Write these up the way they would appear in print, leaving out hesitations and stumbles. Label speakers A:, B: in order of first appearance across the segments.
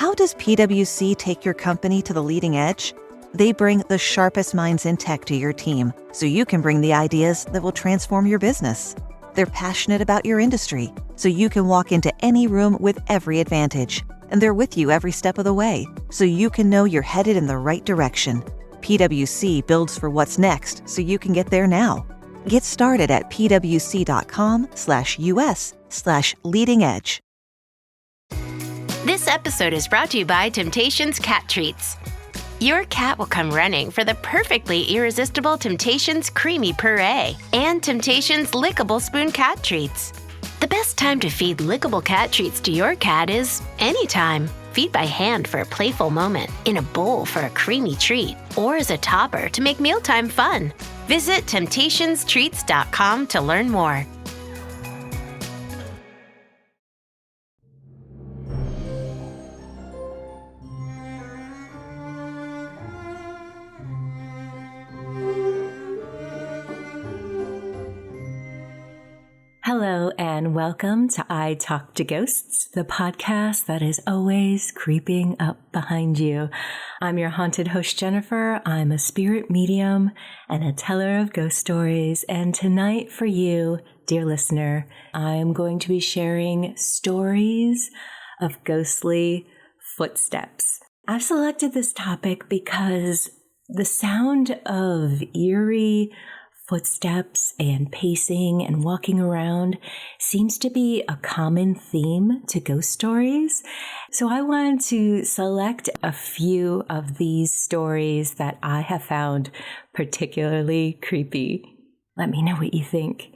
A: How does PwC take your company to the leading edge? They bring the sharpest minds in tech to your team, so you can bring the ideas that will transform your business. They're passionate about your industry, so you can walk into any room with every advantage. And they're with you every step of the way, so you can know you're headed in the right direction. PwC builds for what's next, so you can get there now. Get started at pwc.com/us/leading edge.
B: This episode is brought to you by Temptations Cat Treats. Your cat will come running for the perfectly irresistible Temptations Creamy Puree and Temptations Lickable Spoon Cat Treats. The best time to feed lickable cat treats to your cat is anytime. Feed by hand for a playful moment, in a bowl for a creamy treat, or as a topper to make mealtime fun. Visit temptationstreats.com to learn more.
C: Hello and welcome to I Talk to Ghosts, the podcast that is always creeping up behind you. I'm your haunted host, Jennifer. I'm a spirit medium and a teller of ghost stories. And tonight for you, dear listener, I'm going to be sharing stories of ghostly footsteps. I've selected this topic because the sound of eerie footsteps and pacing and walking around seems to be a common theme to ghost stories. So I wanted to select a few of these stories that I have found particularly creepy. Let me know what you think.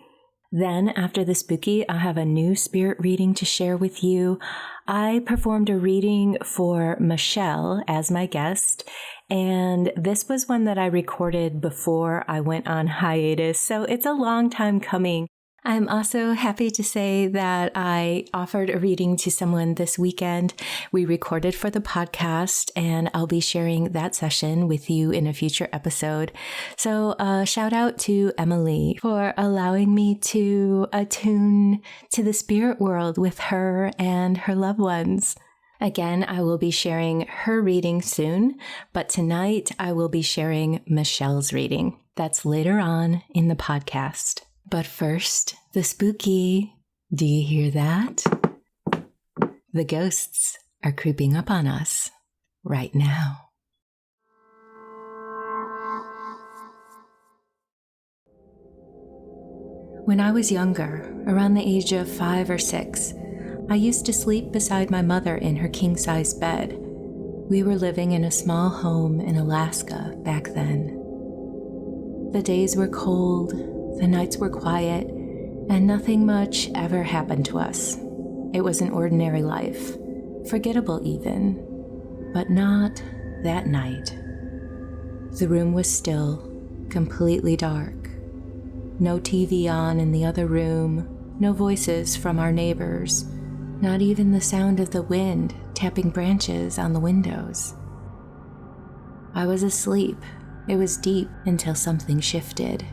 C: Then, after the spooky, I have a new spirit reading to share with you. I performed a reading for Michele as my guest, and this was one that I recorded before I went on hiatus, so it's a long time coming. I'm also happy to say that I offered a reading to someone this weekend. We recorded for the podcast, and I'll be sharing that session with you in a future episode. So shout out to Emily for allowing me to attune to the spirit world with her and her loved ones. Again, I will be sharing her reading soon, but tonight I will be sharing Michele's reading. That's later on in the podcast. But first, the spooky. Do you hear that? The ghosts are creeping up on us right now. When I was younger, around the age of 5 or 6, I used to sleep beside my mother in her king-size bed. We were living in a small home in Alaska back then. The days were cold, the nights were quiet, and nothing much ever happened to us. It was an ordinary life, forgettable even, but not that night. The room was still, completely dark. No TV on in the other room, no voices from our neighbors, not even the sound of the wind tapping branches on the windows. I was asleep. It was deep until something shifted.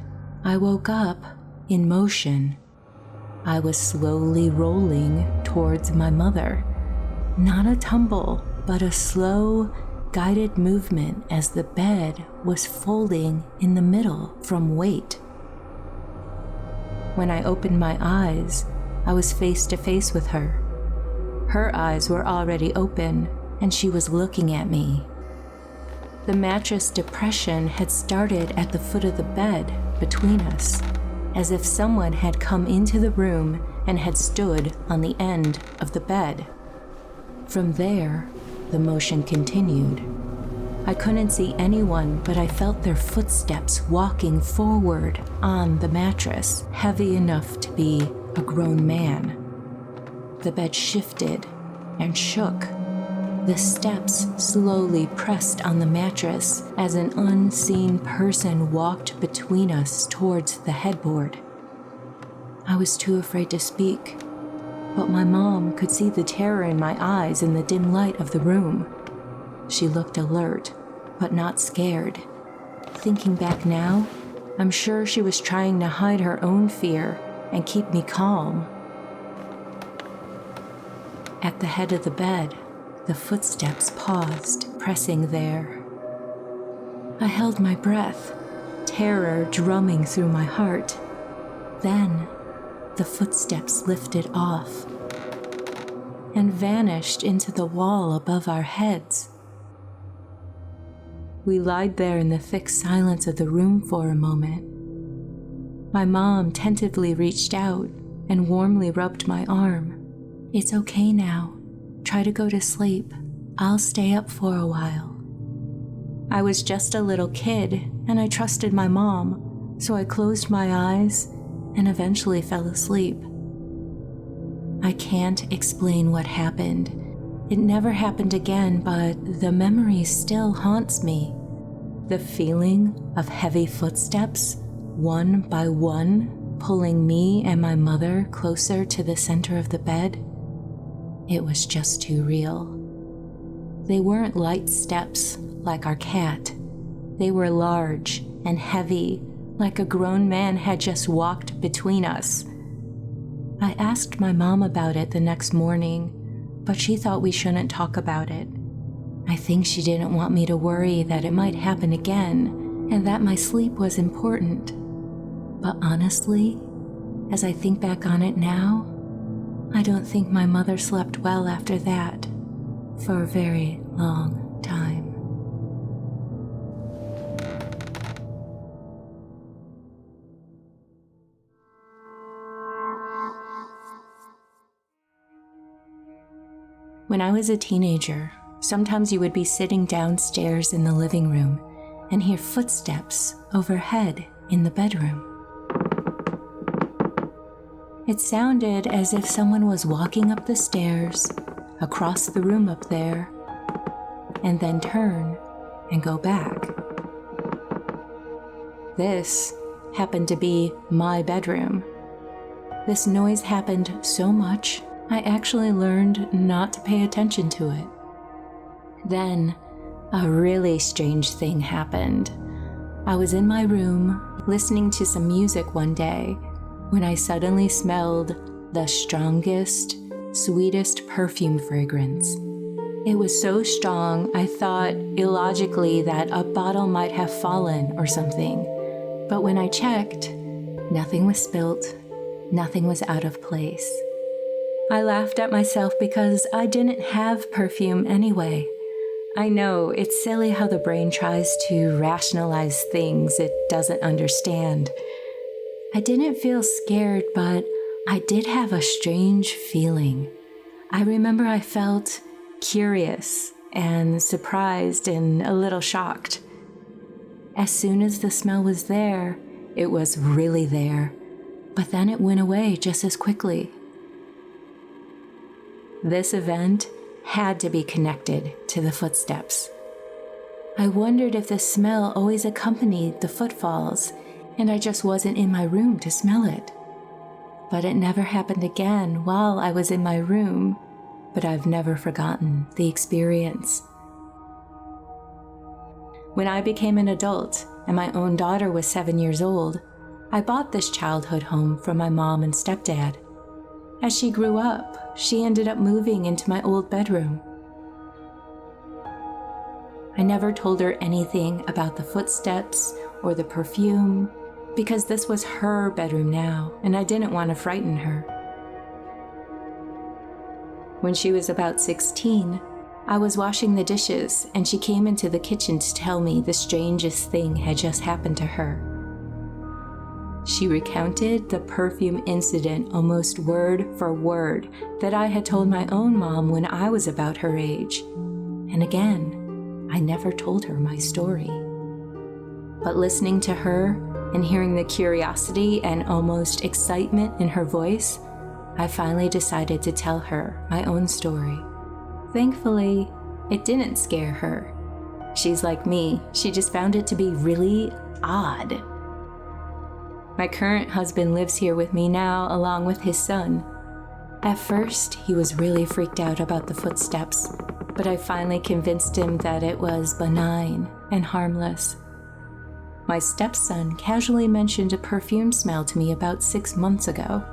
C: I woke up in motion. I was slowly rolling towards my mother. Not a tumble, but a slow, guided movement as the bed was folding in the middle from weight. When I opened my eyes, I was face to face with her. Her eyes were already open, and she was looking at me. The mattress depression had started at the foot of the bed between us, as if someone had come into the room and had stood on the end of the bed. From there, the motion continued. I couldn't see anyone, but I felt their footsteps walking forward on the mattress, heavy enough to be a grown man. The bed shifted and shook. The steps slowly pressed on the mattress as an unseen person walked between us towards the headboard. I was too afraid to speak, but my mom could see the terror in my eyes in the dim light of the room. She looked alert, but not scared. Thinking back now, I'm sure she was trying to hide her own fear and keep me calm. At the head of the bed, the footsteps paused, pressing there. I held my breath, terror drumming through my heart. Then, the footsteps lifted off and vanished into the wall above our heads. We lied there in the thick silence of the room for a moment. My mom tentatively reached out and warmly rubbed my arm. "It's okay now. Try to go to sleep. I'll stay up for a while." I was just a little kid, and I trusted my mom, so I closed my eyes and eventually fell asleep. I can't explain what happened. It never happened again, but the memory still haunts me. The feeling of heavy footsteps, one by one, pulling me and my mother closer to the center of the bed. It was just too real. They weren't light steps like our cat. They were large and heavy, like a grown man had just walked between us. I asked my mom about it the next morning, but she thought we shouldn't talk about it. I think she didn't want me to worry that it might happen again and that my sleep was important. But honestly, as I think back on it now, I don't think my mother slept well after that for a very long time. When I was a teenager, sometimes you would be sitting downstairs in the living room and hear footsteps overhead in the bedroom. It sounded as if someone was walking up the stairs, across the room up there, and then turn and go back. This happened to be my bedroom. This noise happened so much, I actually learned not to pay attention to it. Then, a really strange thing happened. I was in my room, listening to some music one day, when I suddenly smelled the strongest, sweetest perfume fragrance. It was so strong, I thought illogically that a bottle might have fallen or something. But when I checked, nothing was spilt, nothing was out of place. I laughed at myself because I didn't have perfume anyway. I know it's silly how the brain tries to rationalize things it doesn't understand. I didn't feel scared, but I did have a strange feeling. I remember I felt curious and surprised and a little shocked. As soon as the smell was there, it was really there, but then it went away just as quickly. This event had to be connected to the footsteps. I wondered if the smell always accompanied the footfalls, and I just wasn't in my room to smell it. But it never happened again while I was in my room, but I've never forgotten the experience. When I became an adult and my own daughter was 7 years old, I bought this childhood home from my mom and stepdad. As she grew up, she ended up moving into my old bedroom. I never told her anything about the footsteps or the perfume because this was her bedroom now, and I didn't want to frighten her. When she was about 16, I was washing the dishes, and she came into the kitchen to tell me the strangest thing had just happened to her. She recounted the perfume incident almost word for word that I had told my own mom when I was about her age. And again, I never told her my story. But listening to her and hearing the curiosity and almost excitement in her voice, I finally decided to tell her my own story. Thankfully, it didn't scare her. She's like me, she just found it to be really odd. My current husband lives here with me now, along with his son. At first, he was really freaked out about the footsteps, but I finally convinced him that it was benign and harmless. My stepson casually mentioned a perfume smell to me about 6 months ago.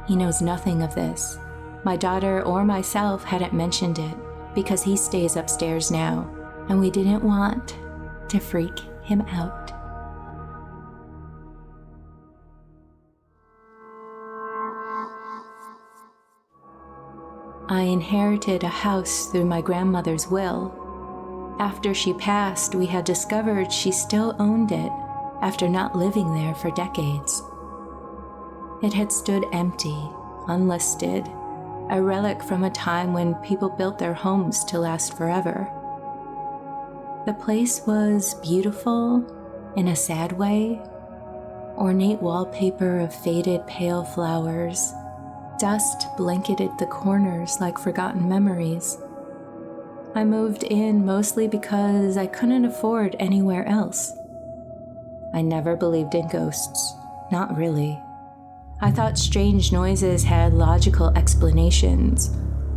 C: He knows nothing of this. My daughter or myself hadn't mentioned it, because he stays upstairs now, and we didn't want to freak him out. I inherited a house through my grandmother's will. After she passed, we had discovered she still owned it after not living there for decades. It had stood empty, unlisted, a relic from a time when people built their homes to last forever. The place was beautiful in a sad way, ornate wallpaper of faded pale flowers. Dust blanketed the corners like forgotten memories. I moved in mostly because I couldn't afford anywhere else. I never believed in ghosts, not really. I thought strange noises had logical explanations.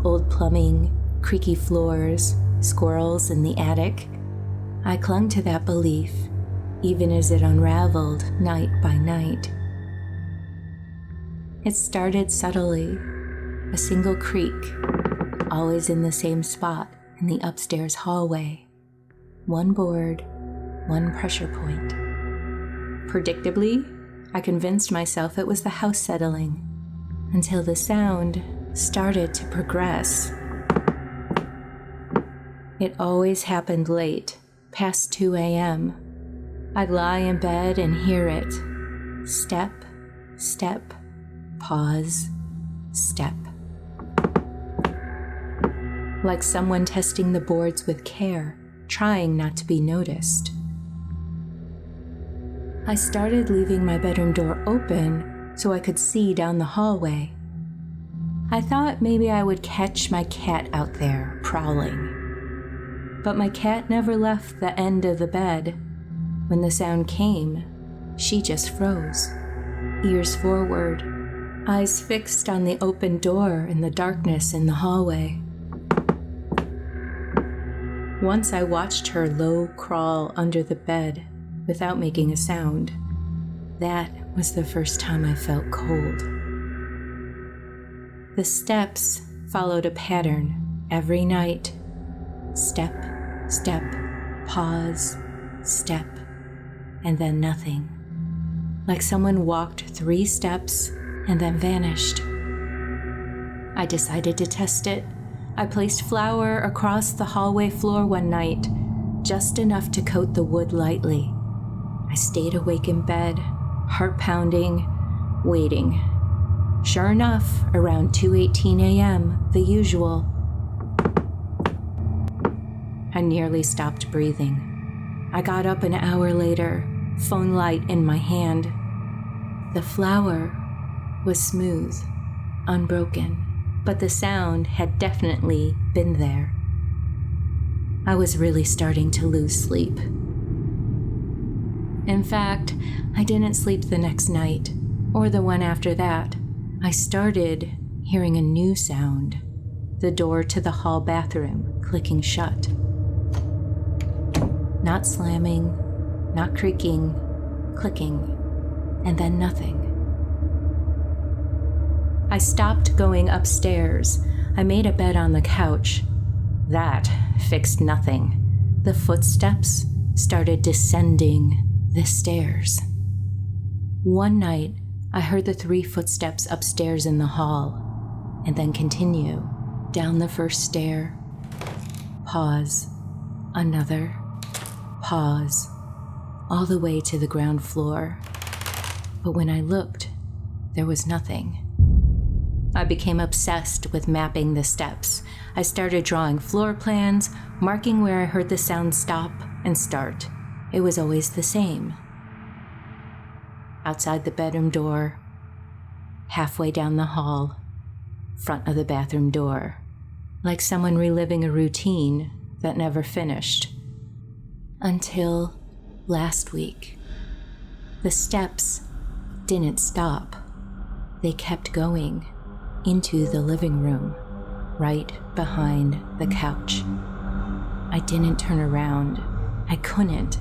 C: Old plumbing, creaky floors, squirrels in the attic. I clung to that belief, even as it unraveled night by night. It started subtly, a single creak, always in the same spot in the upstairs hallway. One board, one pressure point. Predictably, I convinced myself it was the house settling, until the sound started to progress. It always happened late, past 2 a.m. I'd lie in bed and hear it. Step, step, pause, step. Like someone testing the boards with care, trying not to be noticed. I started leaving my bedroom door open so I could see down the hallway. I thought maybe I would catch my cat out there prowling. But my cat never left the end of the bed. When the sound came, she just froze, ears forward, eyes fixed on the open door and the darkness in the hallway. Once I watched her low crawl under the bed without making a sound. That was the first time I felt cold. The steps followed a pattern every night. Step, step, pause, step, and then nothing. Like someone walked 3 steps and then vanished. I decided to test it. I placed flour across the hallway floor one night, just enough to coat the wood lightly. I stayed awake in bed, heart pounding, waiting. Sure enough, around 2:18 a.m., the usual. I nearly stopped breathing. I got up an hour later, phone light in my hand. The flour was smooth, unbroken, but the sound had definitely been there. I was really starting to lose sleep. In fact, I didn't sleep the next night, or the one after that. I started hearing a new sound, the door to the hall bathroom clicking shut. Not slamming, not creaking, clicking, and then nothing. I stopped going upstairs. I made a bed on the couch. That fixed nothing. The footsteps started descending the stairs. One night, I heard the 3 footsteps upstairs in the hall, and then continue down the first stair. Pause. Another. Pause. All the way to the ground floor. But when I looked, there was nothing. I became obsessed with mapping the steps. I started drawing floor plans, marking where I heard the sound stop and start. It was always the same. Outside the bedroom door, halfway down the hall, front of the bathroom door, like someone reliving a routine that never finished. Until last week. The steps didn't stop. They kept going into the living room, right behind the couch. I didn't turn around. I couldn't.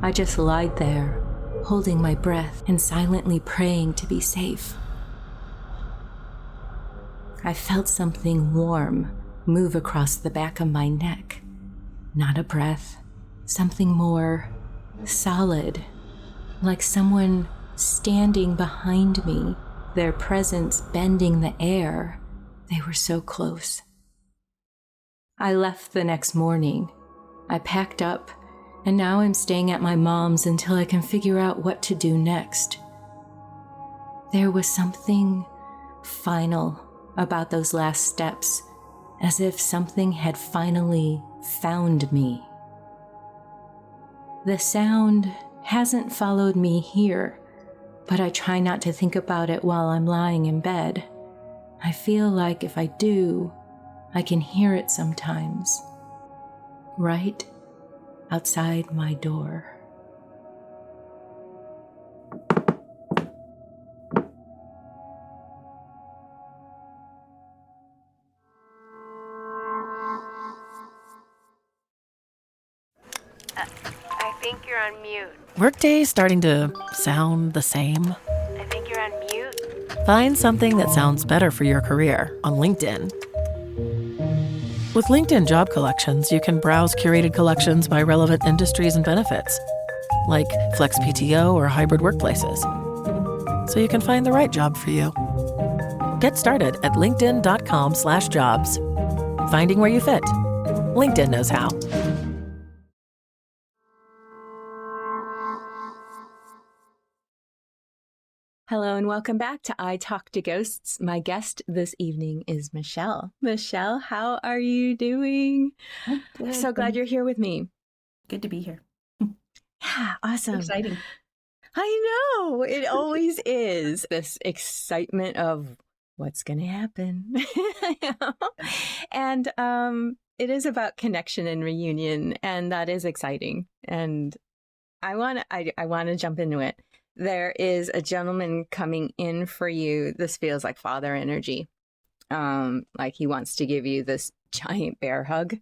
C: I just lied there, holding my breath and silently praying to be safe. I felt something warm move across the back of my neck. Not a breath, something more solid, like someone standing behind me, their presence bending the air. They were so close. I left the next morning. I packed up, and now I'm staying at my mom's until I can figure out what to do next. There was something final about those last steps, as if something had finally found me. The sound hasn't followed me here, but I try not to think about it while I'm lying in bed. I feel like if I do, I can hear it sometimes, right outside my door.
B: I think you're on mute.
D: Workday's starting to sound the same.
B: I think you're on mute.
D: Find something that sounds better for your career on LinkedIn. With LinkedIn Job Collections, you can browse curated collections by relevant industries and benefits, like flex PTO or hybrid workplaces, so you can find the right job for you. Get started at linkedin.com/jobs. Finding where you fit. LinkedIn knows how.
C: Hello and welcome back to I Talk to Ghosts. My guest this evening is Michele. Michele, how are you doing? I'm so glad you're here with me.
E: Good to be here.
C: Yeah, awesome.
E: Exciting.
C: I know, it always is. This excitement of what's going to happen. And it is about connection and reunion, and that is exciting. And I want to jump into it. There is a gentleman coming in for you. This feels like father energy. Like he wants to give you this giant bear hug.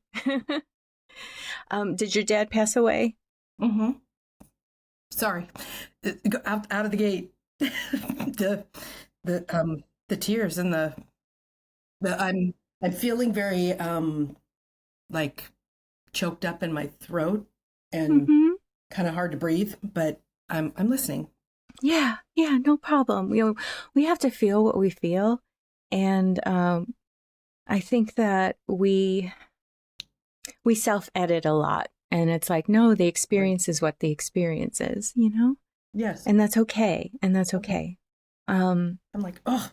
C: Did your dad pass away?
E: Mm-hmm. Sorry. Out of the gate. the tears and the I'm feeling very like choked up in my throat and kind of hard to breathe, but I'm listening.
C: Yeah, no problem. We have to feel what we feel. And I think that we self-edit a lot. And it's like, no, the experience is what the experience is, you know?
E: Yes.
C: And that's okay.
E: I'm like, oh,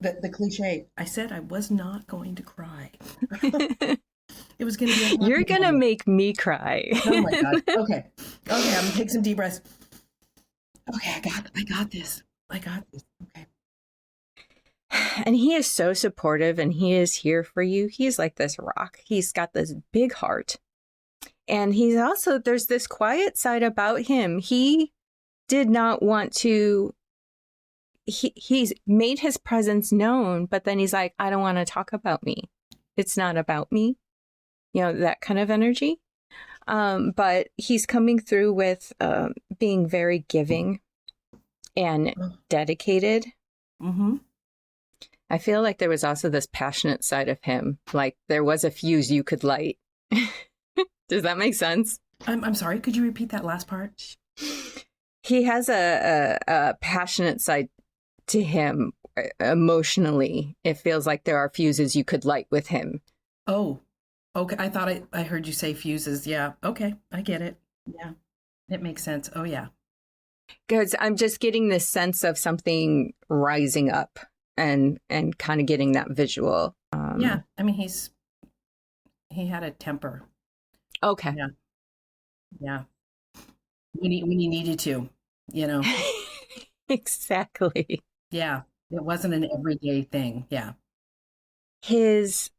E: the cliche. I said I was not going to cry. It was going to be
C: You're going to make me cry.
E: Oh my God. Okay, I'm going to take some deep breaths. Okay, I got this. Okay.
C: And he is so supportive and he is here for you. He's like this rock. He's got this big heart. And he's also, there's this quiet side about him. He did not want to, he's made his presence known, but then he's like, I don't want to talk about me. It's not about me. You know, that kind of energy. But he's coming through with being very giving and dedicated.
E: Mm-hmm.
C: I feel like there was also this passionate side of him. Like there was a fuse you could light. Does that make sense?
E: I'm sorry. Could you repeat that last part?
C: He has a passionate side to him emotionally. It feels like there are fuses you could light with him.
E: Oh, okay. I thought I heard you say fuses. Yeah. Okay. I get it. Yeah. It makes sense. Oh, yeah.
C: Because I'm just getting this sense of something rising up and kind of getting that visual.
E: Yeah. I mean, he had a temper.
C: Okay.
E: Yeah. Yeah. When he needed to, you know.
C: Exactly.
E: Yeah. It wasn't an everyday thing. Yeah.
C: His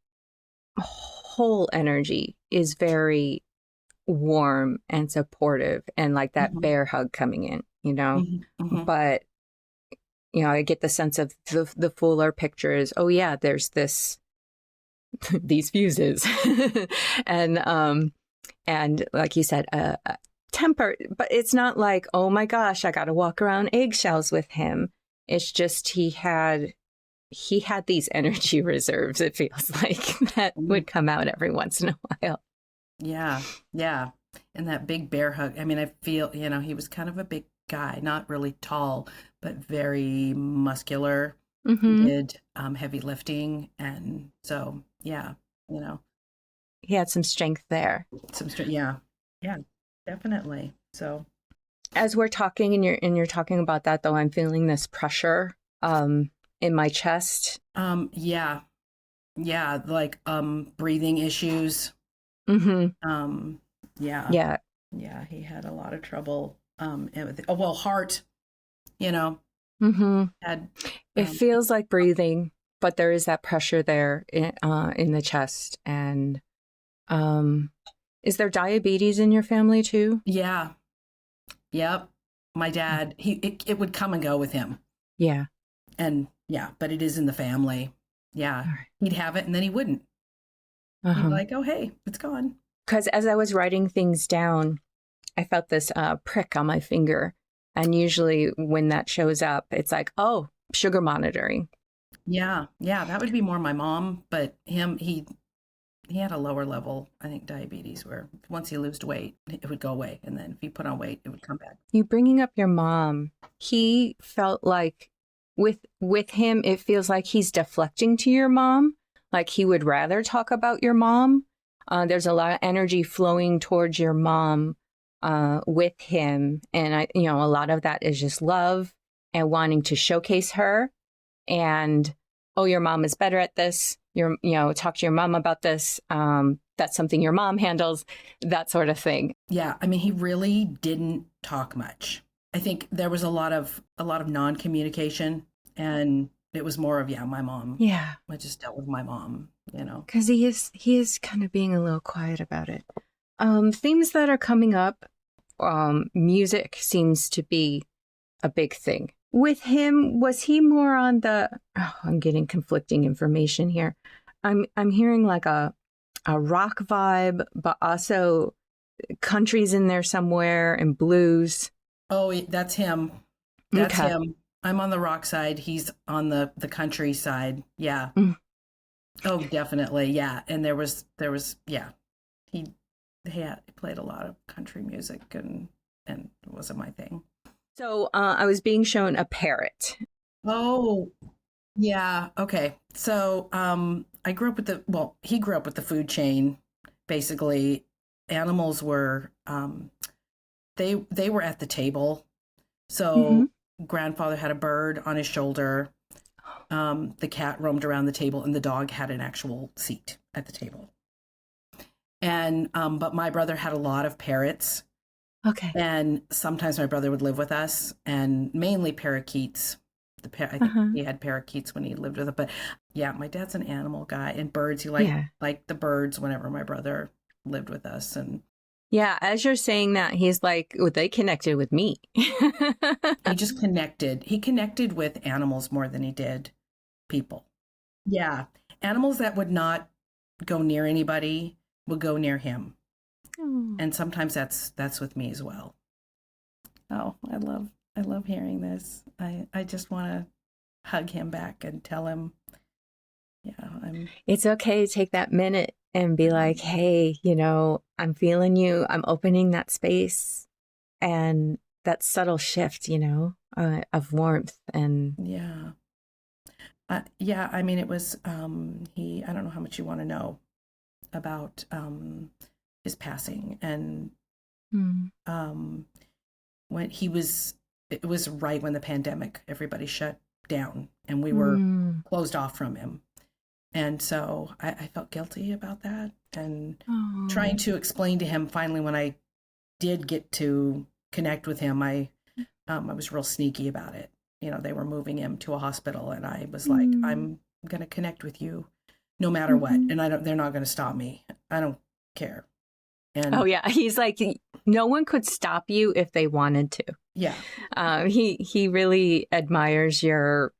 C: whole energy is very warm and supportive and like that bear hug coming in, you know. But you know, I get the sense of the fuller picture is, oh yeah, there's these fuses and like you said, temper, but it's not like, oh my gosh, I got to walk around eggshells with him. It's just he had he had these energy reserves, it feels like, that would come out every once in a while.
E: Yeah. Yeah. And that big bear hug. I mean, I feel, he was kind of a big guy, not really tall, but very muscular. He did heavy lifting. And so, yeah,
C: He had some strength there.
E: some strength. Yeah. Yeah, definitely. So
C: As we're talking and you're talking about that, though, I'm feeling this pressure in my chest.
E: yeah. Yeah. Like breathing issues.
C: Mm-hmm.
E: Yeah.
C: Yeah.
E: Yeah. He had a lot of trouble. Heart,
C: Mm-hmm.
E: had
C: It feels like breathing, but there is that pressure there in the chest. And is there diabetes in your family too?
E: yeah. Yep. My dad, it would come and go with him.
C: Yeah.
E: And yeah, but it is in the family. Yeah.
C: All right.
E: He'd have it and then he wouldn't. He'd be like, oh, hey, it's gone.
C: Because as I was writing things down, I felt this prick on my finger. And usually when that shows up, it's like, oh, sugar monitoring.
E: Yeah. Yeah. That would be more my mom, but he had a lower level, I think, diabetes where once he lost weight, it would go away. And then if he put on weight, it would come back.
C: You bringing up your mom, he felt like with him, it feels like he's deflecting to your mom. Like he would rather talk about your mom. There's a lot of energy flowing towards your mom with him. And a lot of that is just love and wanting to showcase her. And, oh, your mom is better at this. Talk to your mom about this. That's something your mom handles, that sort of thing.
E: Yeah. I mean, he really didn't talk much. I think there was a lot of non-communication, and it was more of, my mom.
C: Yeah.
E: I just dealt with my mom,
C: Because he is kind of being a little quiet about it. Themes that are coming up, music seems to be a big thing. With him, was he more on the, I'm getting conflicting information here. I'm hearing like a rock vibe, but also country's in there somewhere and blues.
E: Oh, that's him. That's him. I'm on the rock side. He's on the country side. Yeah.
C: Mm.
E: Oh, definitely. Yeah. And there was, yeah. He played a lot of country music and it wasn't my thing.
C: So I was being shown a parrot.
E: Oh, yeah. Okay. So I grew up with he grew up with the food chain. Basically, animals were, they were at the table. So grandfather had a bird on his shoulder. The cat roamed around the table and the dog had an actual seat at the table. And, but my brother had a lot of parrots.
C: Okay.
E: And sometimes my brother would live with us, and mainly parakeets. I think he had parakeets when he lived with it. But yeah, my dad's an animal guy, and birds. He liked the birds whenever my brother lived with us. And
C: yeah, as you're saying that, he's like, they connected with me.
E: he just connected. He connected with animals more than he did people. Yeah, animals that would not go near anybody would go near him. And sometimes that's with me as well. Oh, I love hearing this. I just want to hug him back and tell him,
C: it's okay to take that minute and be like, hey, I'm feeling you. I'm opening that space and that subtle shift, of warmth and
E: yeah. I mean, it was I don't know how much you want to know about his passing, and when it was right when the pandemic, everybody shut down and we were closed off from him. And so I felt guilty about that, and trying to explain to him finally when I did get to connect with him, I was real sneaky about it. They were moving him to a hospital, and I was like, I'm going to connect with you no matter what. And they're not going to stop me. I don't care. And
C: oh yeah, he's like, no one could stop you if they wanted to.
E: Yeah.
C: He really admires your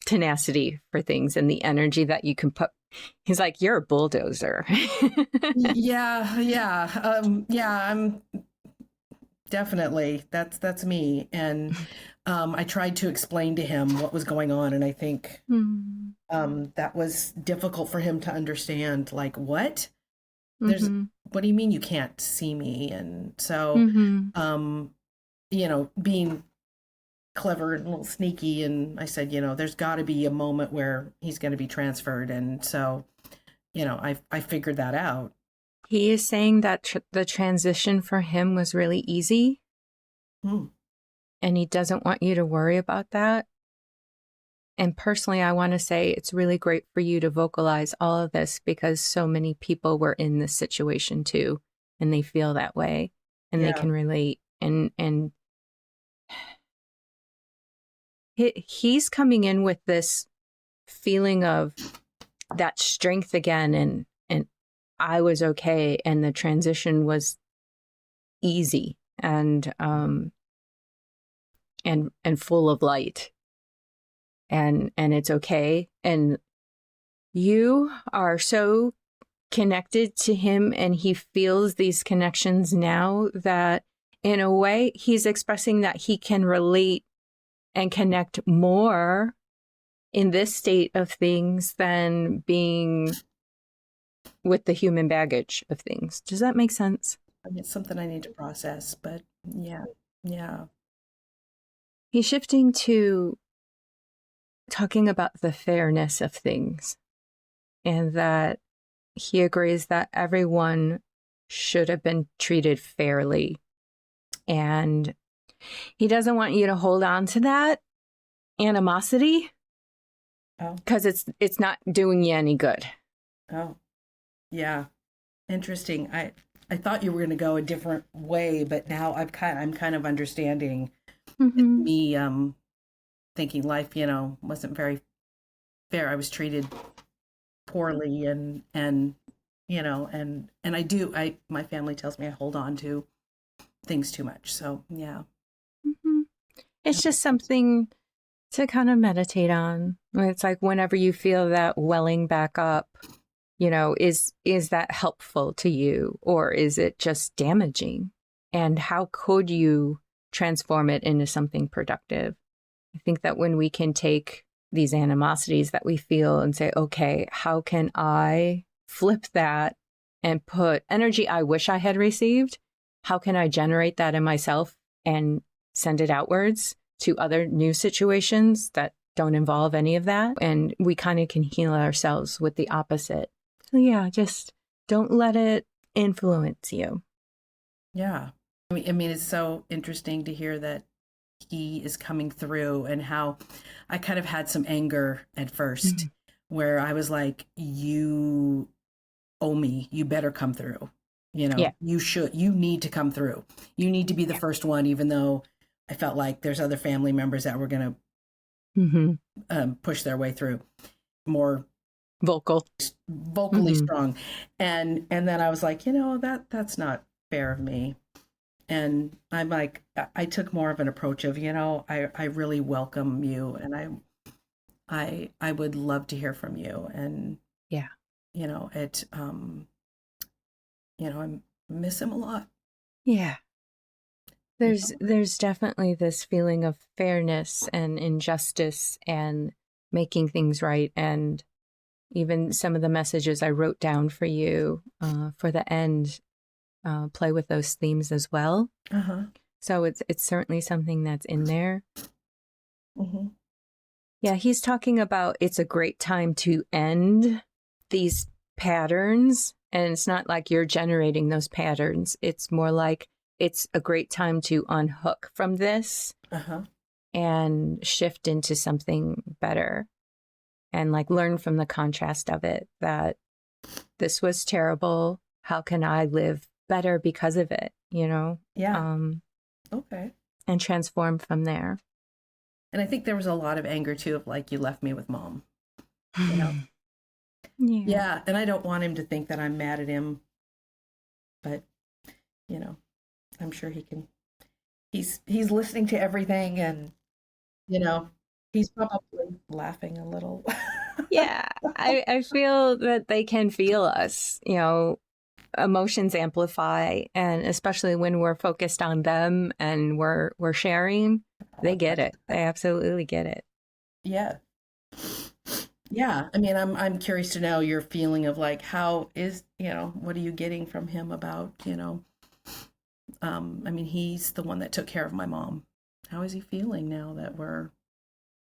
C: tenacity for things and the energy that you can put. He's like, you're a bulldozer.
E: Yeah. I'm definitely. That's me. And I tried to explain to him what was going on, and I think that was difficult for him to understand. Like, what? There's what do you mean you can't see me? And so, being clever and a little sneaky, and I said, there's got to be a moment where he's going to be transferred, and so, I figured that out.
F: He is saying that the transition for him was really easy, and he doesn't want you to worry about that. And personally, I want to say it's really great for you to vocalize all of this because so many people were in this situation too, and they feel that way, and they can relate. And he's coming in with this feeling of that strength again, and I was okay, and the transition was easy and full of light. And it's okay. And you are so connected to him, and he feels these connections now that in a way he's expressing that he can relate and connect more in this state of things than being with the human baggage of things. Does that make sense?
E: I mean, it's something I need to process, but yeah.
F: He's shifting to talking about the fairness of things, and that he agrees that everyone should have been treated fairly. And he doesn't want you to hold on to that animosity because it's not doing you any good.
E: Oh, yeah. Interesting. I thought you were going to go a different way, but now I'm kind of understanding me thinking life, wasn't very fair. I was treated poorly, and my family tells me I hold on to things too much. So yeah.
F: It's just something to kind of meditate on. It's like whenever you feel that welling back up, is that helpful to you, or is it just damaging? And how could you transform it into something productive? I think that when we can take these animosities that we feel and say, okay, how can I flip that and put energy I wish I had received? How can I generate that in myself and send it outwards to other new situations that don't involve any of that? And we kind of can heal ourselves with the opposite. So yeah, just don't let it influence you.
E: Yeah. I mean, it's so interesting to hear that he is coming through, and how I kind of had some anger at first where I was like, you owe me, you better come through. You need to come through. You need to be the first one, even though I felt like there's other family members that were going to push their way through more vocally strong. And then I was like, that's not fair of me. And I'm like, I took more of an approach of, I really welcome you, and I would love to hear from you. And I miss him a lot.
F: Yeah. There's definitely this feeling of fairness and injustice and making things right. And even some of the messages I wrote down for you for the end play with those themes as well. So it's certainly something that's in there. Yeah, he's talking about it's a great time to end these patterns. And it's not like you're generating those patterns. It's more like it's a great time to unhook from this and shift into something better. And like learn from the contrast of it, that this was terrible. How can I live better because of it? Yeah.
E: Okay.
F: And transform from there.
E: And I think there was a lot of anger too, of like, you left me with mom. Yeah. And I don't want him to think that I'm mad at him, but I'm sure he can. He's listening to everything, and he's probably laughing a little.
F: Yeah, I feel that they can feel us. emotions amplify, and especially when we're focused on them and we're sharing, they get it. They absolutely get it.
E: Yeah. Yeah. I mean, I'm curious to know your feeling of like, how is, what are you getting from him about, I mean, he's the one that took care of my mom. How is he feeling now that we're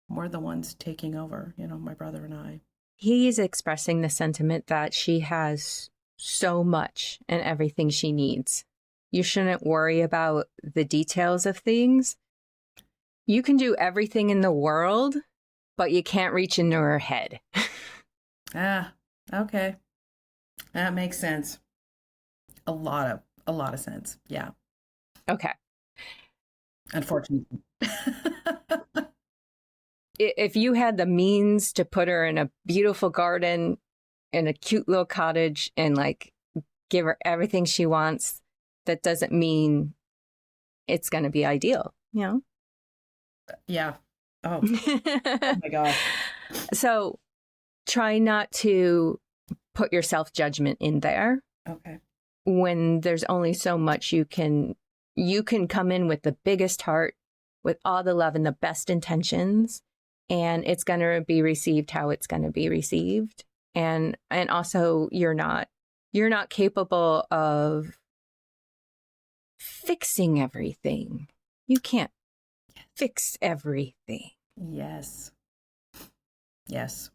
E: the ones taking over, my brother and I?
F: He's expressing the sentiment that she has so much and everything she needs. You shouldn't worry about the details of things. You can do everything in the world, but you can't reach into her head.
E: Ah, okay. That makes sense. A lot of sense. Yeah.
F: Okay.
E: Unfortunately.
F: If you had the means to put her in a beautiful garden, in a cute little cottage, and like give her everything she wants, that doesn't mean it's going to be ideal,
E: Yeah. Oh my God.
F: So try not to put your self-judgment in there.
E: Okay.
F: When there's only so much you can come in with the biggest heart, with all the love and the best intentions, and it's going to be received how it's going to be received. And also you're not capable of fixing everything. You can't fix everything.
E: Yes. Yes.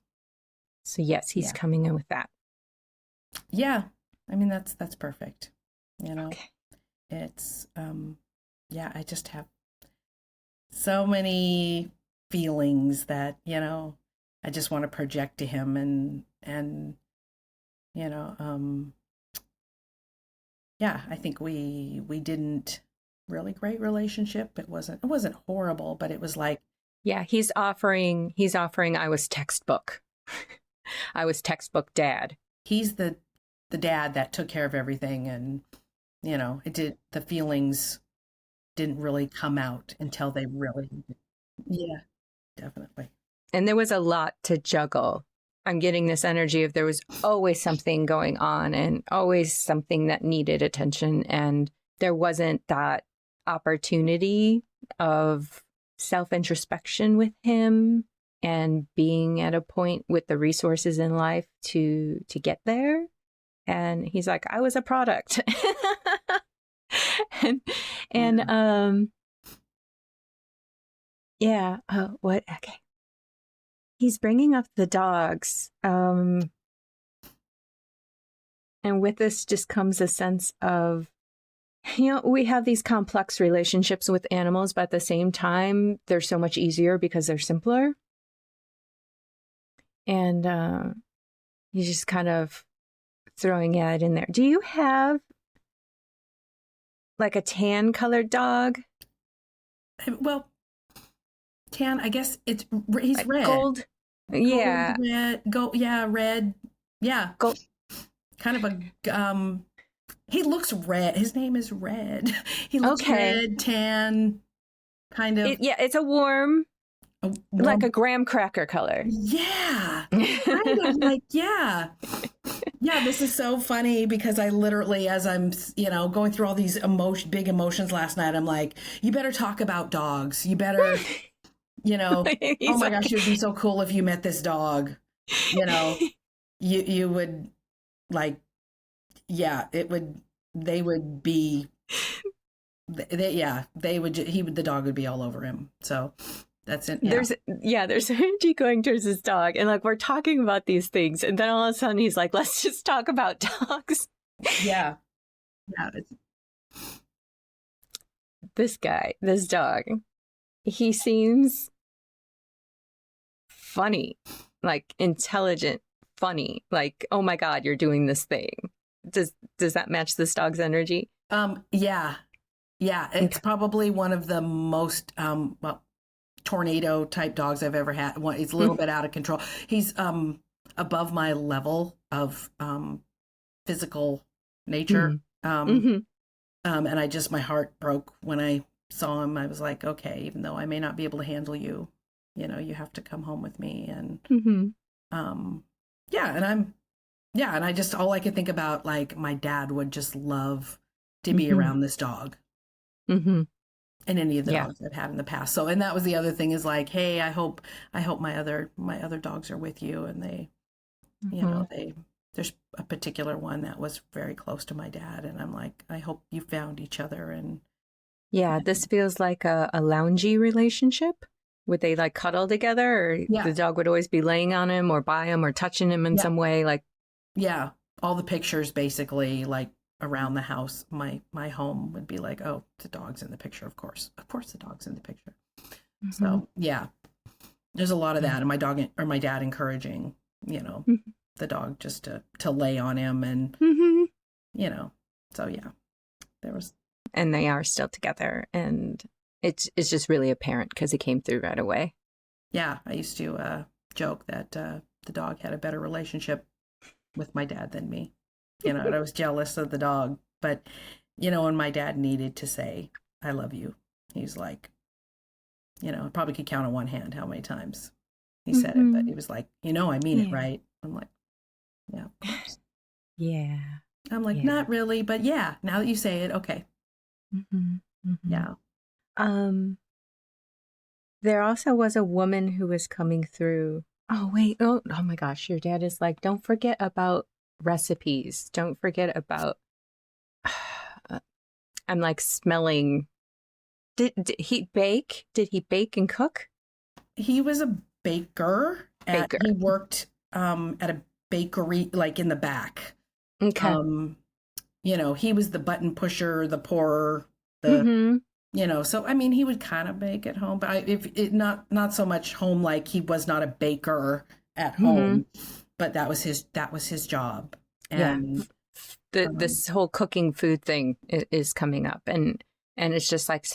F: So yes, he's coming in with that.
E: Yeah. I mean, that's perfect.
F: Okay.
E: It's, I just have so many feelings that, I just want to project to him and, I think we didn't really great relationship. It wasn't horrible, but it was like,
F: yeah, he's offering I was textbook. I was textbook dad.
E: He's the dad that took care of everything, and the feelings didn't really come out until they really did. Yeah, definitely.
F: And there was a lot to juggle. I'm getting this energy of there was always something going on and always something that needed attention, and there wasn't that opportunity of self-introspection with him and being at a point with the resources in life to get there. And he's like, I was a product. What? Okay. He's bringing up the dogs. And with this just comes a sense of, we have these complex relationships with animals, but at the same time, they're so much easier because they're simpler. And he's just kind of throwing it in there. Do you have like a tan colored dog?
E: Well, tan, I guess he's like red.
F: Gold. Yeah.
E: Red. Yeah.
F: Gold.
E: Kind of a, he looks red. His name is Red. He looks red, tan, kind of.
F: It's a warm, like a graham cracker color.
E: Yeah. Kind of like, yeah. Yeah, this is so funny because I literally, as I'm, going through all these big emotions last night, I'm like, you better talk about dogs. You better, oh my gosh, it would be so cool if you met this dog. You would like, yeah, they would be, the dog would be all over him. So that's it. Yeah.
F: There's energy going towards this dog. And like, we're talking about these things. And then all of a sudden he's like, let's just talk about dogs.
E: Yeah. Yeah.
F: This dog, he seems funny, like intelligent, funny, like, oh my God, you're doing this thing. Does that match this dog's energy?
E: Yeah. It's probably one of the most, tornado type dogs I've ever had. He's a little bit out of control. He's above my level of physical nature. And my heart broke when I saw him. I was like, okay, even though I may not be able to handle you, you have to come home with me. And and yeah, and all I could think about, like, my dad would just love to be
F: Mm-hmm.
E: around this dog
F: Mm-hmm.
E: and any of the
F: Yeah.
E: dogs I've had in the past. So, and that was the other thing is like, hey, I hope my other dogs are with you, and they, you know, there's a particular one that was very close to my dad, and I'm like, I hope you found each other. And
F: Yeah, this feels like a loungy relationship. Would they like cuddle together, or
E: yeah,
F: the dog would always be laying on him or by him or touching him in
E: yeah,
F: some way? Like,
E: yeah, all the pictures basically, like, around the house, my home would be like, oh, the dog's in the picture, of course the dog's in the picture. So yeah, there's a lot of that, and my dad encouraging, you know, the dog just to lay on him, and you know, so yeah, there was.
F: and they are still together, and it's just really apparent because he came through right away.
E: Yeah, I used to joke that the dog had a better relationship with my dad than me, you know, and I was jealous of the dog. But, you know, when my dad needed to say, I love you, he's like, you know, I probably could count on one hand how many times he said it, but he was like, you know, I mean it, right? I'm like, yeah, of course.
F: Yeah.
E: I'm like, not really, but yeah, now that you say it, okay. Yeah.
F: There also was a woman who was coming through. Oh, wait. Oh my gosh. Your dad is like, don't forget about recipes. Don't forget about. I'm like smelling. Did he bake? Did he bake and cook?
E: He was a baker. He worked at a bakery, like in the back.
F: Okay.
E: You know, he was the button pusher, the pourer, the you know. So I mean, he would kind of bake at home, but not so much home. Like, he was not a baker at home, but that was his job. And
F: this whole cooking food thing is coming up, and it's just like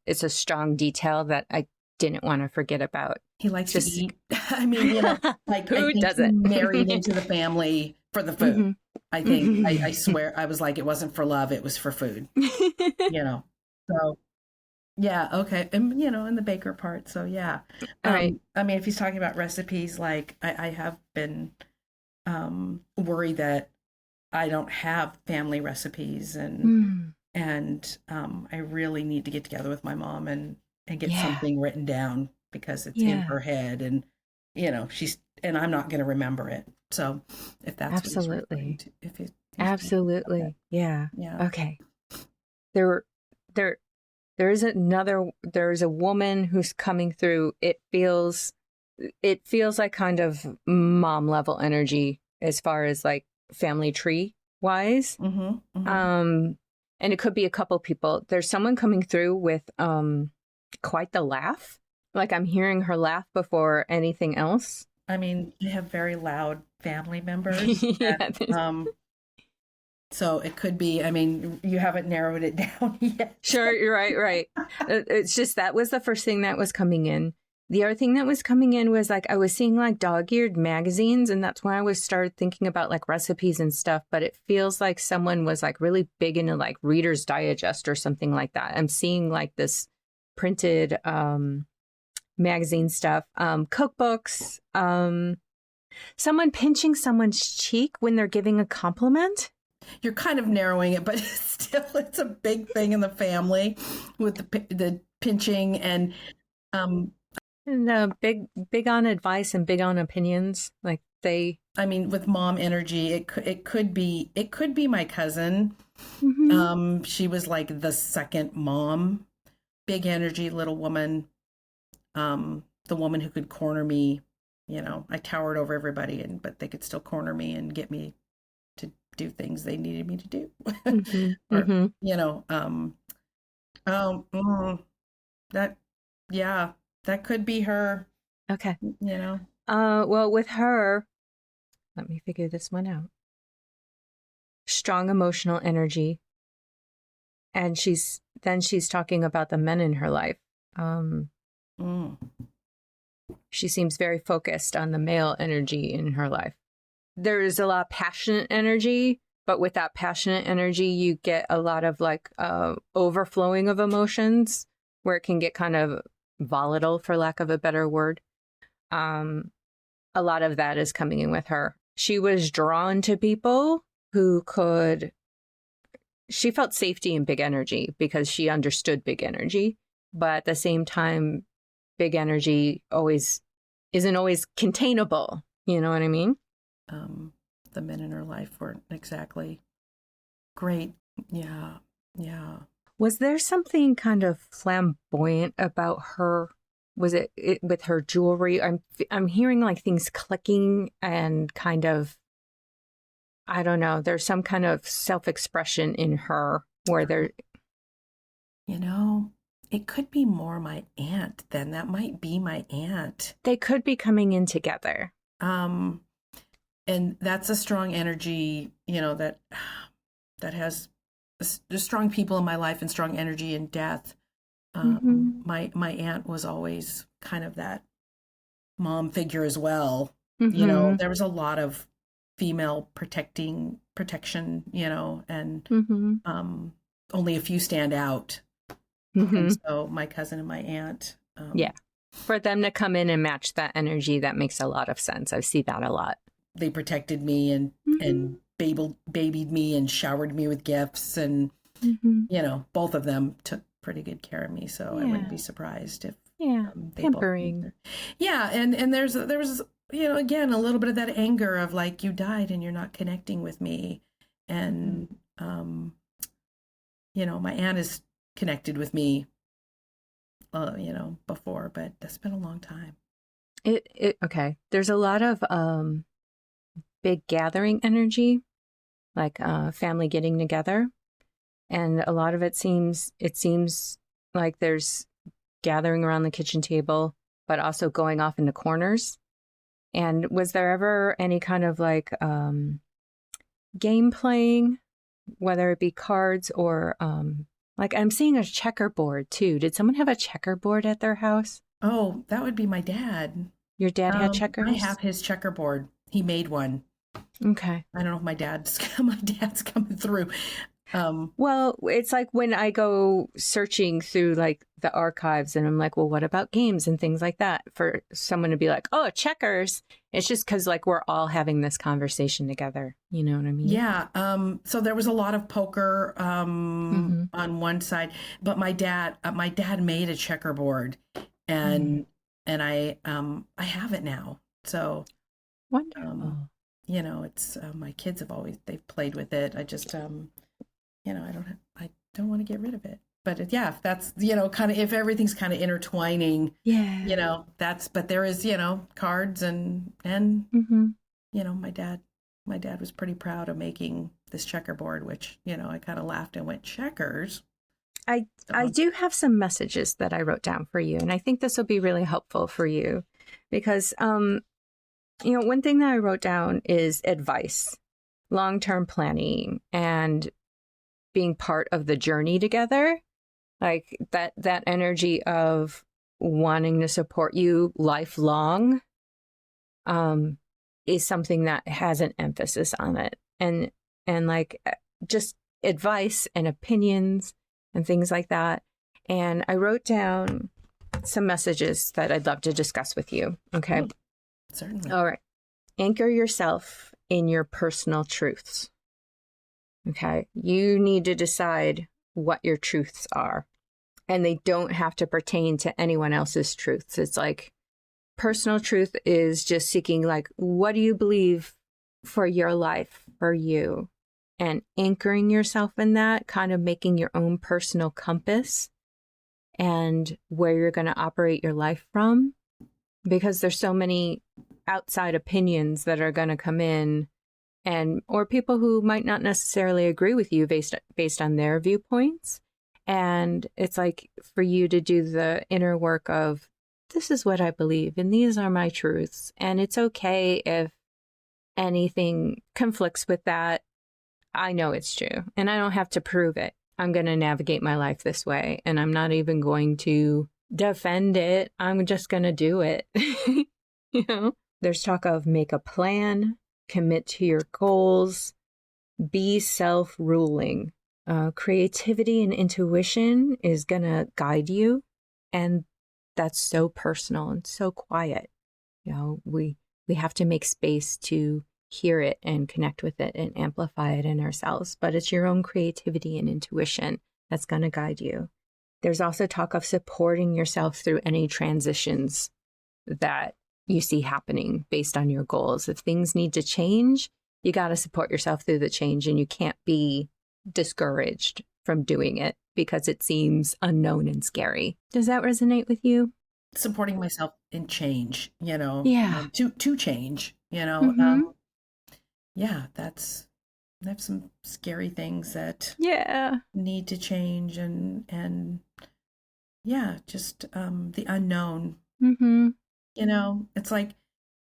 F: it's a strong detail that I didn't want to forget about.
E: He likes to eat. I mean, you know, like,
F: who
E: I think
F: doesn't?
E: he married into the family for the food. I think I swear I was like, it wasn't for love, it was for food. You know. So yeah, okay. And you know, in the baker part. So yeah.
F: All right.
E: I mean, if he's talking about recipes, like, I have been worried that I don't have family recipes, and I really need to get together with my mom and get something written down, because it's in her head, and you know, and I'm not going to remember it. So if that's
F: absolutely,
E: if he's
F: absolutely, yeah. Okay. There's a woman who's coming through. It feels like kind of mom level energy as far as like family tree wise. And it could be a couple people. There's someone coming through with quite the laugh. Like, I'm hearing her laugh before anything else.
E: I mean, I have very loud family members. And, so it could be, I mean, you haven't narrowed it down yet.
F: Sure, you're right. It's just that was the first thing that was coming in. The other thing that was coming in was like I was seeing like dog-eared magazines, and that's when I started thinking about like recipes and stuff. But it feels like someone was like really big into like Reader's Digest or something like that. I'm seeing like this printed magazine stuff, cookbooks, someone pinching someone's cheek when they're giving a compliment.
E: You're kind of narrowing it, but it's a big thing in the family with the pinching and
F: big on advice and big on opinions. Like I
E: mean, with mom energy, it could be my cousin. She was like the second mom, big energy little woman. The woman who could corner me. You know, I towered over everybody, but they could still corner me and get me to do things they needed me to do. Or, you know, that could be her.
F: Okay.
E: You know.
F: Well, with her, let me figure this one out. Strong emotional energy. And she's talking about the men in her life. She seems very focused on the male energy in her life. There is a lot of passionate energy, but with that passionate energy, you get a lot of like overflowing of emotions where it can get kind of volatile, for lack of a better word. A lot of that is coming in with her. she was drawn to people who could, she felt safety in big energy because she understood big energy. But at the same time, big energy isn't always containable. You know what I mean?
E: The men in her life weren't exactly great. Yeah. Yeah.
F: Was there something kind of flamboyant about her? Was it with her jewelry? I'm hearing like things clicking and kind of, I don't know. There's some kind of self-expression in her where there.
E: It could be more my aunt then. That might be my aunt.
F: They could be coming in together.
E: And that's a strong energy, that has there's strong people in my life and strong energy in death. My aunt was always kind of that mom figure as well. There was a lot of female protection, and only a few stand out. And so my cousin and my aunt.
F: Yeah. For them to come in and match that energy, that makes a lot of sense. I see that a lot.
E: They protected me and babied me and showered me with gifts. And, both of them took pretty good care of me. So I wouldn't be surprised if they
F: pampering.
E: Both. Yeah. And there was, again, a little bit of that anger of like, you died and you're not connecting with me. And, my aunt is connected with me, before, but that's been a long time.
F: Okay. There's a lot of big gathering energy, like family getting together, and a lot of it seems like there's gathering around the kitchen table, but also going off into corners. And was there ever any kind of like game playing, whether it be cards or like I'm seeing a checkerboard too. Did someone have a checkerboard at their house?
E: Oh, that would be my dad.
F: Your dad had checkers?
E: I have his checkerboard. He made one.
F: Okay.
E: I don't know if my dad's coming through.
F: Well, it's like when I go searching through like the archives and I'm like, well, what about games and things like that? For someone to be like, oh, checkers. It's just because like we're all having this conversation together. You know what I mean?
E: Yeah. So there was a lot of poker on one side, but my dad made a checkerboard, and I have it now. So
F: wonderful.
E: It's my kids they've played with it. I just I don't want to get rid of it. But if that's, kind of, if everything's kind of intertwining, but there is, cards and my dad was pretty proud of making this checkerboard, which, I kind of laughed and went, checkers.
F: I do have some messages that I wrote down for you. And I think this will be really helpful for you because, one thing that I wrote down is advice, long-term planning, and being part of the journey together, like that energy of wanting to support you lifelong, is something that has an emphasis on it, and like just advice and opinions and things like that. And I wrote down some messages that I'd love to discuss with you. Okay.
E: Certainly.
F: All right. Anchor yourself in your personal truths. Okay. You need to decide what your truths are, and they don't have to pertain to anyone else's truths. It's like personal truth is just seeking, like, what do you believe for your life, for you, and anchoring yourself in that, kind of making your own personal compass and where you're going to operate your life from, because there's so many outside opinions that are going to come in, or people who might not necessarily agree with you based on their viewpoints. And it's like for you to do the inner work of, this is what I believe and these are my truths. And it's okay if anything conflicts with that. I know it's true and I don't have to prove it. I'm going to navigate my life this way, and I'm not even going to defend it. I'm just going to do it. There's talk of make a plan, commit to your goals, be self-ruling. Creativity and intuition is going to guide you. And that's so personal and so quiet. We have to make space to hear it and connect with it and amplify it in ourselves. But it's your own creativity and intuition that's going to guide you. There's also talk of supporting yourself through any transitions that you see happening based on your goals. If things need to change, you got to support yourself through the change, and you can't be discouraged from doing it because it seems unknown and scary. Does that resonate with you?
E: Supporting myself in change,
F: Yeah.
E: to change,
F: Mm-hmm.
E: Yeah, I have some scary things that
F: Yeah.
E: need to change, and yeah, just the unknown.
F: Mm-hmm.
E: It's like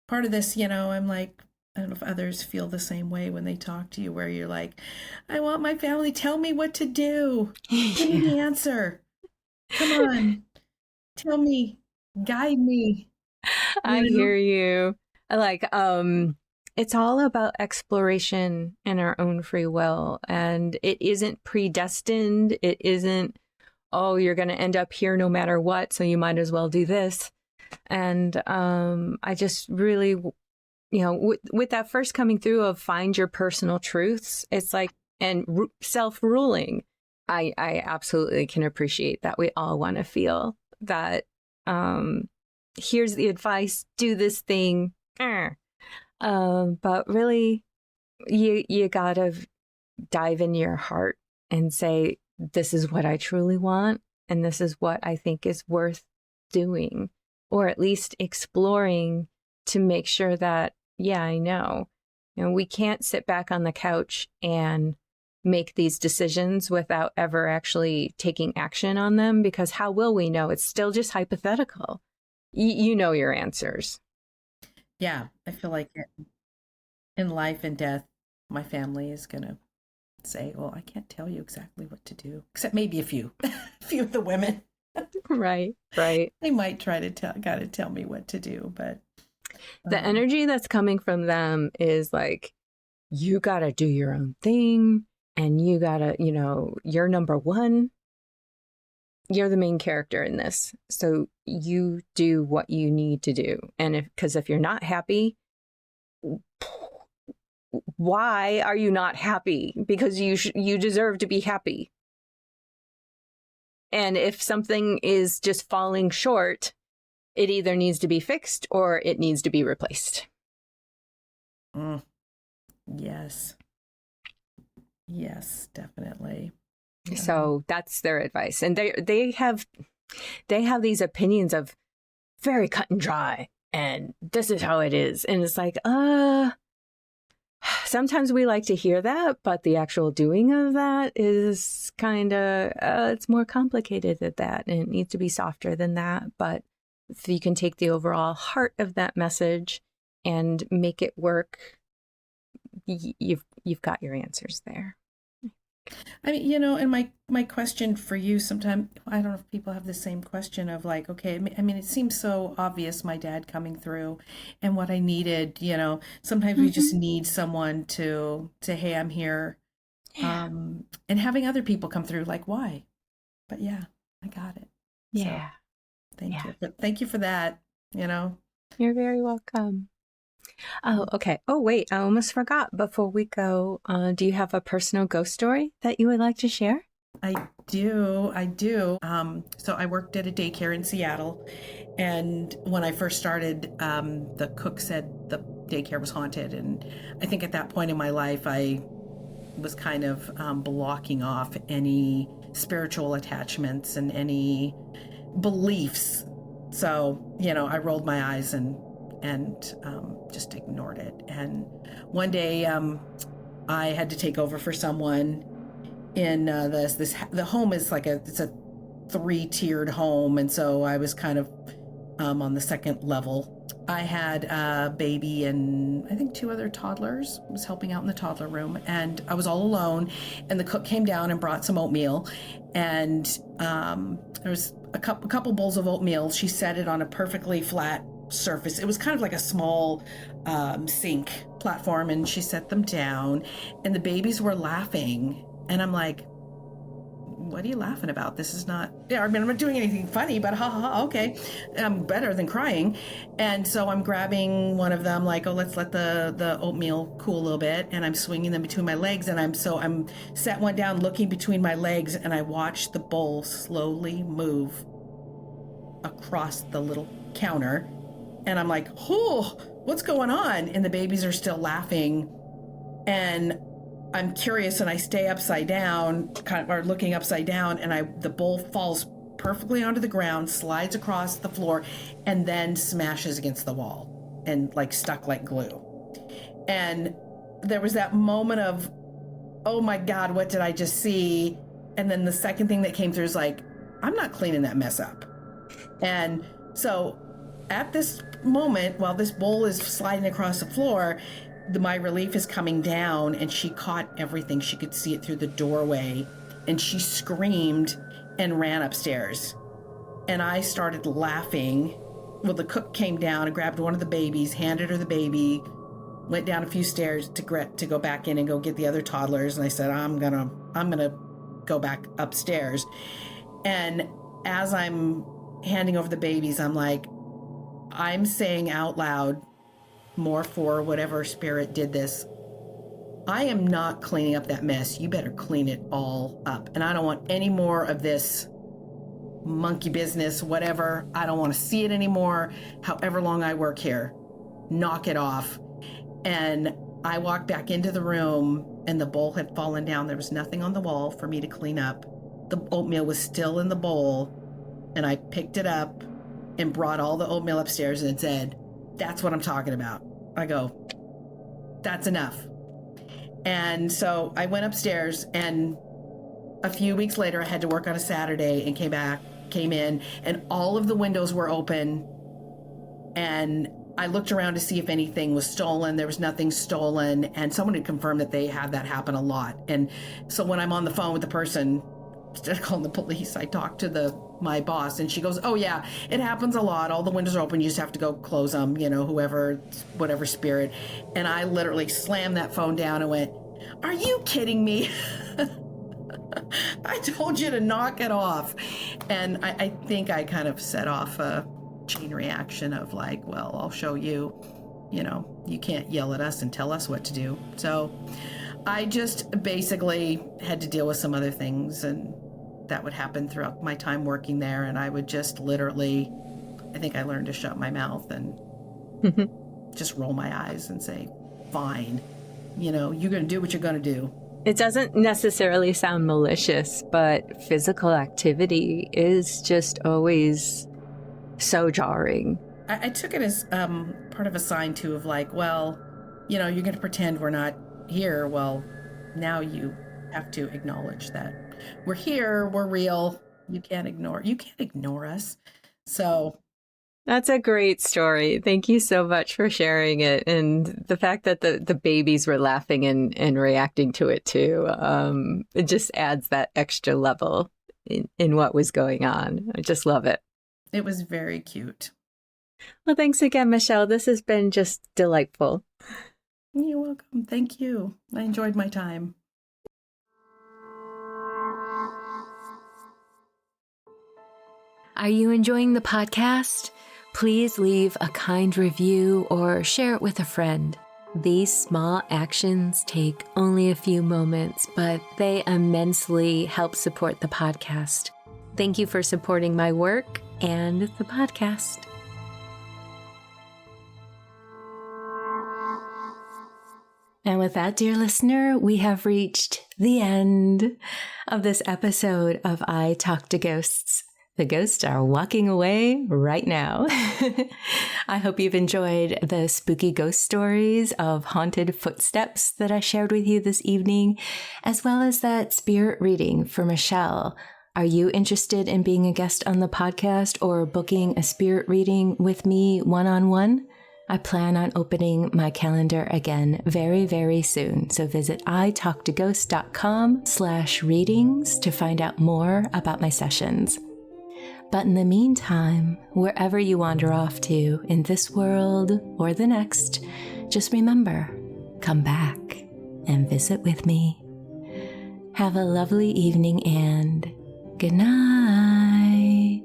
E: part of this, I'm like, I don't know if others feel the same way when they talk to you, where you're like, I want my family, tell me what to do. Give me the answer. Come on. Tell me, guide me.
F: I hear you. Like, it's all about exploration and our own free will. And it isn't predestined. It isn't, oh, you're going to end up here no matter what, so you might as well do this. And I just really, with that first coming through of find your personal truths, it's like, and self-ruling, I absolutely can appreciate that. We all want to feel that, here's the advice, do this thing. But really, you gotta dive in your heart and say, this is what I truly want, and this is what I think is worth doing, or at least exploring, to make sure that, yeah, I know. We can't sit back on the couch and make these decisions without ever actually taking action on them, because how will we know? It's still just hypothetical. You know your answers.
E: Yeah, I feel like in life and death, my family is going to say, well, I can't tell you exactly what to do, except maybe a few of the women.
F: Right.
E: They might try to tell me what to do, but
F: the energy that's coming from them is like, you got to do your own thing, and you got to, you're number one. You're the main character in this. So you do what you need to do. And if you're not happy, why are you not happy? Because you deserve to be happy. And if something is just falling short, it either needs to be fixed or it needs to be replaced.
E: Yes, definitely.
F: So that's their advice. And they have these opinions of very cut and dry, and this is how it is. And it's like, sometimes we like to hear that, but the actual doing of that is kind of, it's more complicated than that, and it needs to be softer than that. But if you can take the overall heart of that message and make it work, you've got your answers there.
E: I mean, and my question for you, sometimes, I don't know if people have the same question of like, okay, I mean, it seems so obvious, my dad coming through and what I needed, sometimes we just need someone to say, hey, I'm here.
F: Yeah.
E: And having other people come through, like, why? But yeah, I got it.
F: Yeah.
E: So, thank you. But thank you for that,
F: You're very welcome. Oh, okay. Oh, wait, I almost forgot. Before we go, do you have a personal ghost story that you would like to share?
E: I do. So I worked at a daycare in Seattle, and when I first started, the cook said the daycare was haunted, and I think at that point in my life, I was kind of blocking off any spiritual attachments and any beliefs. So, I rolled my eyes and just ignored it. And one day, I had to take over for someone in the home is like it's a 3-tiered home, and so I was kind of on the second level. I had a baby and I think 2 other toddlers. I was helping out in the toddler room, and I was all alone. And the cook came down and brought some oatmeal, and there was a couple bowls of oatmeal. She set it on a perfectly flat surface. It was kind of like a small sink platform, and she set them down, and the babies were laughing, and I'm like, what are you laughing about? This is not, I mean, I'm not doing anything funny, but ha ha ha, okay. I'm better than crying. And so I'm grabbing one of them, like, oh, let's let the oatmeal cool a little bit. And I'm swinging them between my legs. And I'm sat one down looking between my legs, and I watched the bowl slowly move across the little counter. And I'm like, oh, what's going on? And the babies are still laughing. And I'm curious, and I stay upside down, or looking upside down, and the bowl falls perfectly onto the ground, slides across the floor, and then smashes against the wall and like stuck like glue. And there was that moment of, oh my God, what did I just see? And then the second thing that came through is like, I'm not cleaning that mess up. And so at this moment, while this bowl is sliding across the floor, my relief is coming down, and she caught everything. She could see it through the doorway, and she screamed and ran upstairs. And I started laughing. Well, the cook came down and grabbed one of the babies, handed her the baby, went down a few stairs to go back in and go get the other toddlers. And I said, I'm gonna go back upstairs. And as I'm handing over the babies, I'm like, I'm saying out loud, more for whatever spirit did this, I am not cleaning up that mess. You better clean it all up. And I don't want any more of this monkey business, whatever. I don't want to see it anymore. However long I work here, knock it off. And I walked back into the room, and the bowl had fallen down. There was nothing on the wall for me to clean up. The oatmeal was still in the bowl, and I picked it up and brought all the oatmeal upstairs and said, that's what I'm talking about. I go, that's enough. And so I went upstairs, and a few weeks later I had to work on a Saturday and came in, and all of the windows were open. And I looked around to see if anything was stolen. There was nothing stolen. And someone had confirmed that they had that happen a lot. And so when I'm on the phone with the person, instead of calling the police, I talked to my boss, and she goes, oh yeah, it happens a lot. All the windows are open. You just have to go close them, whatever spirit. And I literally slammed that phone down and went, are you kidding me? I told you to knock it off. And I think I kind of set off a chain reaction of like, well, I'll show you, you can't yell at us and tell us what to do. So I just basically had to deal with some other things, and that would happen throughout my time working there. And I would just literally, I think I learned to shut my mouth and just roll my eyes and say, fine, you're going to do what you're going to do.
F: It doesn't necessarily sound malicious, but physical activity is just always so jarring.
E: I took it as part of a sign too of like, well, you're going to pretend we're not here. Well, now you have to acknowledge that we're here, we're real. You can't ignore us. So
F: that's a great story. Thank you so much for sharing it. And the fact that the babies were laughing and reacting to it too, it just adds that extra level in what was going on. I just love it.
E: It was very cute.
F: Well, thanks again, Michele. This has been just delightful.
E: You're welcome. Thank you. I enjoyed my time.
B: Are you enjoying the podcast? Please leave a kind review or share it with a friend. These small actions take only a few moments, but they immensely help support the podcast. Thank you for supporting my work and the podcast. And with that, dear listener, we have reached the end of this episode of I Talk to Ghosts. The ghosts are walking away right now. I hope you've enjoyed the spooky ghost stories of haunted footsteps that I shared with you this evening, as well as that spirit reading for Michele. Are you interested in being a guest on the podcast or booking a spirit reading with me one-on-one? I plan on opening my calendar again very, very soon. So visit italktoghosts.com/readings to find out more about my sessions. But in the meantime, wherever you wander off to in this world or the next, just remember, come back and visit with me.
C: Have a lovely evening and good night.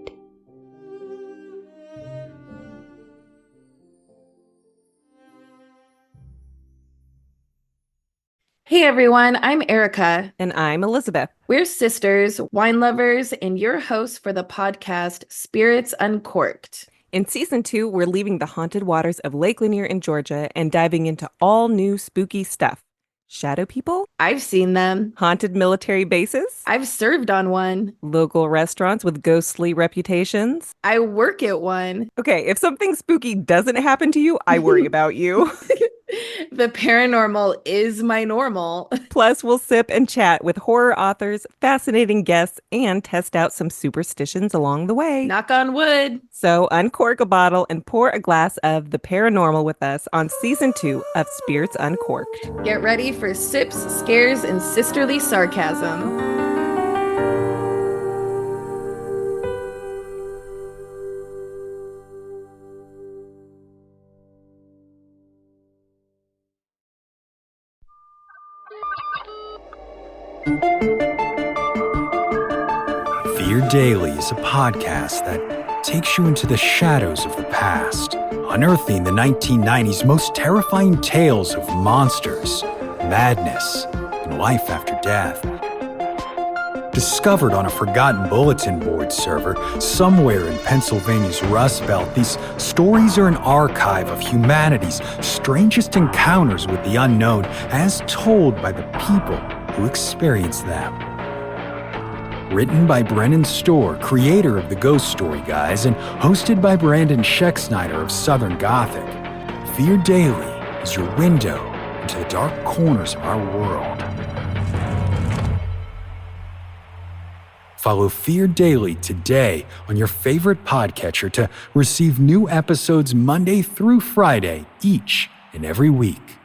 G: Hey everyone, I'm Erica.
H: And I'm Elizabeth.
G: We're sisters, wine lovers, and your hosts for the podcast Spirits Uncorked.
H: In season 2, we're leaving the haunted waters of Lake Lanier in Georgia and diving into all new spooky stuff. Shadow people?
G: I've seen them.
H: Haunted military bases?
G: I've served on one.
H: Local restaurants with ghostly reputations?
G: I work at one.
H: Okay, if something spooky doesn't happen to you, I worry about you.
G: The paranormal is my normal.
H: Plus, we'll sip and chat with horror authors, fascinating guests, and test out some superstitions along the way.
G: Knock on wood.
H: So uncork a bottle and pour a glass of the paranormal with us on season 2 of Spirits Uncorked.
G: Get ready for sips, scares, and sisterly sarcasm.
I: Fear Daily is a podcast that takes you into the shadows of the past, unearthing the 1990s most terrifying tales of monsters, madness, and life after death. Discovered on a forgotten bulletin board server somewhere in Pennsylvania's Rust Belt, these stories are an archive of humanity's strangest encounters with the unknown as told by the people who experienced them. Written by Brennan Storr, creator of the Ghost Story Guys, and hosted by Brandon Scheckschneider of Southern Gothic, Fear Daily is your window into the dark corners of our world. Follow Fear Daily today on your favorite podcatcher to receive new episodes Monday through Friday each and every week.